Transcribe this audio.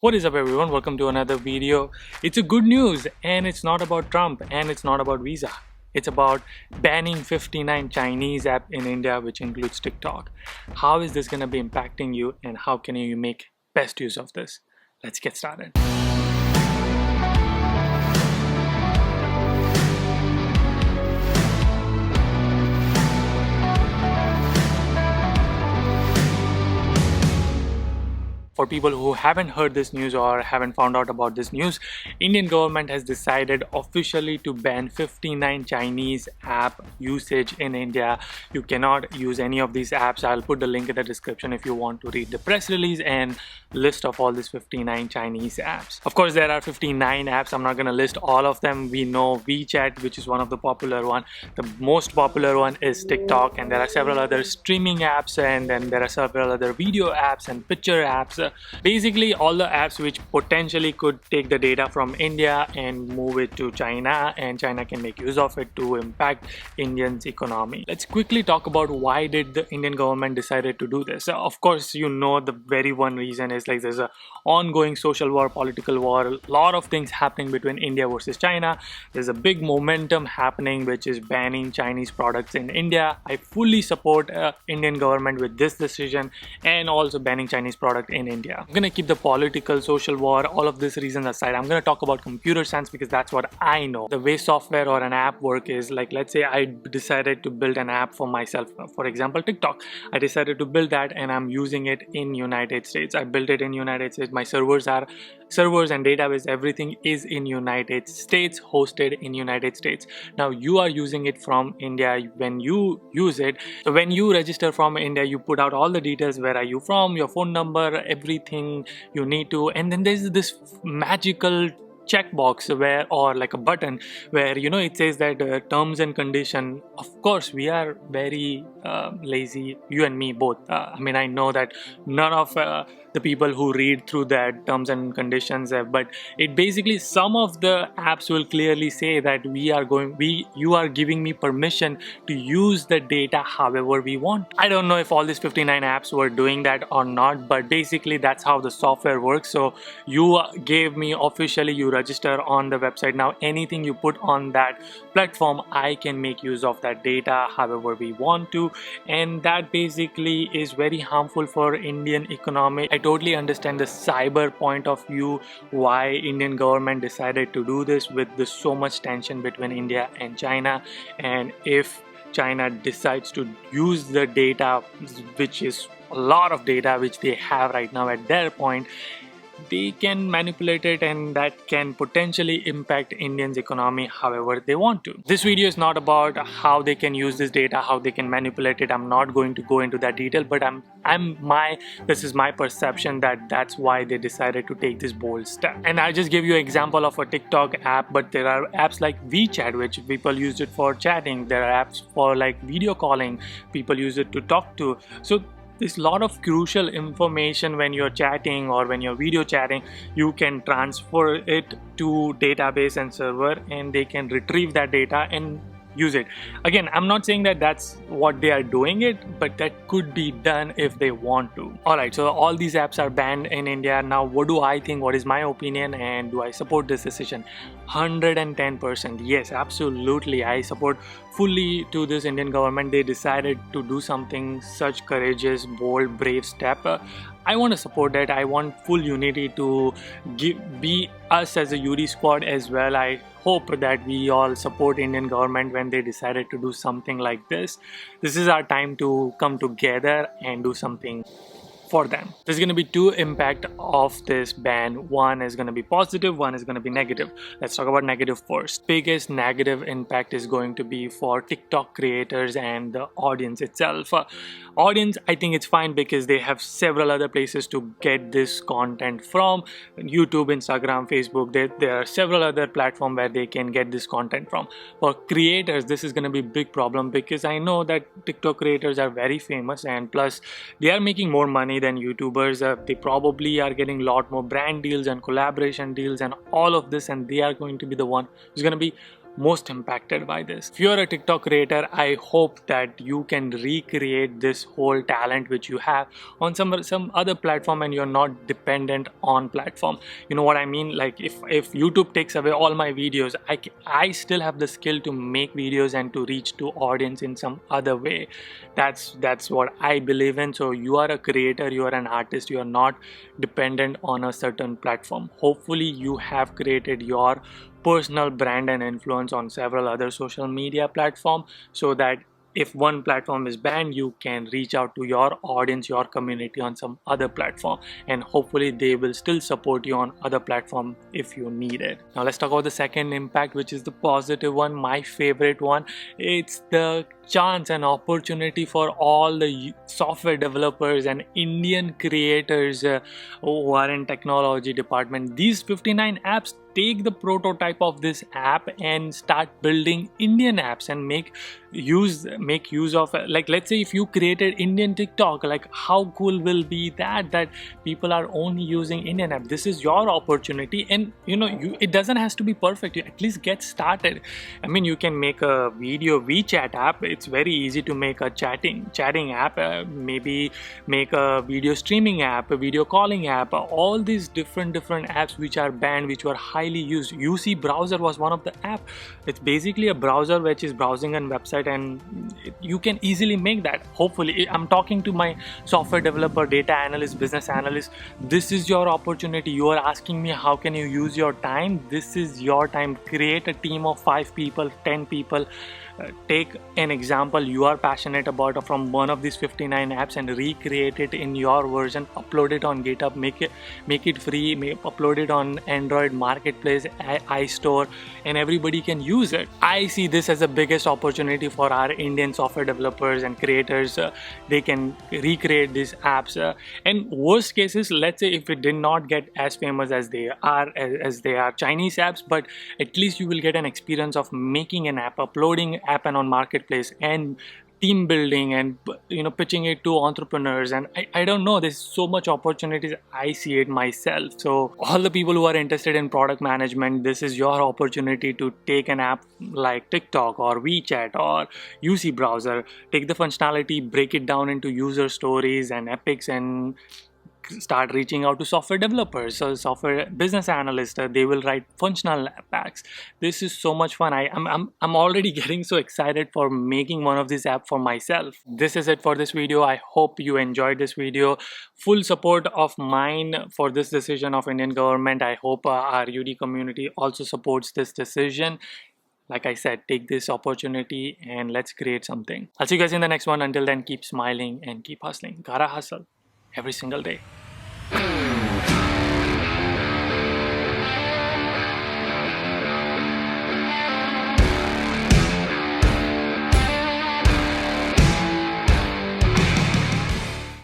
What is up everyone, welcome to another video. It's a good news and it's not about Trump and it's not about Visa. It's about banning 59 Chinese app in India, which includes TikTok. How is this going to be impacting you and how can you make best use of this? Let's get started. For people who haven't heard this news or haven't found out about this news, Indian government has decided officially to ban 59 Chinese app usage in India. You cannot use any of these apps. I'll put the link in the description if you want to read the press release and list of all these 59 Chinese apps. Of course, there are 59 apps. I'm not going to list all of them. We know WeChat, which is one of the popular one. The most popular one is TikTok, and there are several other streaming apps, and then there are several other video apps and picture apps. Basically all the apps which potentially could take the data from India and move it to China, and China can make use of it to impact Indians' economy. Let's quickly talk about why did the Indian government decided to do this. Of course, you know, the very one reason is like there's a ongoing social war, political war, a lot of things happening between India versus China. There's a big momentum happening which is banning Chinese products in India. I fully support Indian government with this decision and also banning Chinese product in India. I'm gonna keep the political, social war, all of these reasons aside. I'm gonna talk about computer science because that's what I know. The way software or an app work is like, let's say I decided to build an app for myself, for example TikTok. I decided to build that and I'm using it in United States. I built it in United States. My servers and database, everything is in United States, hosted in United States. Now you are using it from India. When you use it, so when you register from India, you put out all the details, where are you from, your phone number, everything you need to, and then there's this magical checkbox where, or like a button where, you know, it says that terms and condition. Of course we are very lazy, you and me both. I mean, I know that none of the people who read through that terms and conditions but it basically, some of the apps will clearly say that you are giving me permission to use the data however we want. I don't know if all these 59 apps were doing that or not, but basically that's how the software works. So you gave me officially, you register on the website. Now anything you put on that platform, I can make use of that data however we want to, and that basically is very harmful for Indian economy. I totally understand the cyber point of view, why Indian government decided to do this with so much tension between India and China. And if China decides to use the data, which is a lot of data which they have right now at their point, they can manipulate it and that can potentially impact Indians' economy however they want to. This video is not about how they can use this data, how they can manipulate it. I'm not going to go into that detail, but this is my perception that that's why they decided to take this bold step. And I just give you an example of a TikTok app, but there are apps like WeChat which people use it for chatting. There are apps for like video calling, people use it to talk to. So there's a lot of crucial information when you're chatting or when you're video chatting. You can transfer it to database and server and they can retrieve that data and use it. Again, I'm not saying that that's what they are doing it, but that could be done if they want to. Alright, so all these apps are banned in India. Now what do I think, what is my opinion, and do I support this decision? 110%. Yes, absolutely, I support fully to this Indian government. They decided to do something such courageous, bold, brave step. I want to support that. I want full unity to be us as a UD squad as well. I hope that we all support Indian government when they decided to do something like this. This is our time to come together and do something for them. There's going to be two impact of this ban. One is going to be positive, one is going to be negative. Let's talk about negative first. Biggest negative impact is going to be for TikTok creators and the audience itself. Audience, I think it's fine because they have several other places to get this content from. YouTube, Instagram, Facebook, there are several other platforms where they can get this content from. For creators, this is going to be a big problem because I know that TikTok creators are very famous and plus they are making more money than YouTubers. They probably are getting a lot more brand deals and collaboration deals and all of this, and they are going to be the one who's going to be most impacted by this. If you're a TikTok creator, I hope that you can recreate this whole talent which you have on some other platform, and you're not dependent on platform. You know what I mean? Like if YouTube takes away all my videos, I still have the skill to make videos and to reach to audience in some other way. That's what I believe in. So you are a creator, you are an artist, you are not dependent on a certain platform. Hopefully you have created your personal brand and influence on several other social media platforms, so that if one platform is banned, you can reach out to your audience, your community on some other platform, and hopefully they will still support you on other platform if you need it. Now let's talk about the second impact, which is the positive one, my favorite one. It's the chance and opportunity for all the software developers and Indian creators who are in technology department. These 59 apps take the prototype of this app and start building Indian apps and make use of, like, let's say if you created Indian TikTok, like how cool will be that people are only using Indian app. This is your opportunity, and it doesn't has to be perfect. You at least get started. I mean, you can make a video WeChat app. It's very easy to make a chatting app, maybe make a video streaming app, a video calling app, all these different apps which are banned, which were highly used. UC browser was one of the app. It's basically a browser which is browsing a website, and you can easily make that. Hopefully, I'm talking to my software developer, data analyst, business analyst. This is your opportunity. You are asking me how can you use your time. This is your time. Create a team of 5 people, 10 people. Take an example you are passionate about from one of these 59 apps and recreate it in your version. Upload it on GitHub, make it free, upload it on Android Marketplace, iStore, and everybody can use it. I see this as the biggest opportunity for our Indian software developers and creators. They can recreate these apps, and worst cases, let's say if it did not get as famous as they are Chinese apps, but at least you will get an experience of making an app, uploading app and on Marketplace, and team building, and pitching it to entrepreneurs. And I don't know, there's so much opportunities. I see it myself. So all the people who are interested in product management, this is your opportunity to take an app like TikTok or WeChat or UC browser, take the functionality, break it down into user stories and epics, and start reaching out to software developers, so software business analysts. They will write functional packs. This is so much fun. I'm already getting so excited for making one of these apps for myself. This is it for this video. I hope you enjoyed this video. Full support of mine for this decision of Indian government. I hope our UD community also supports this decision. Like I said, take this opportunity and let's create something. I'll see you guys in the next one. Until then, keep smiling and keep hustling. Gotta hustle every single day.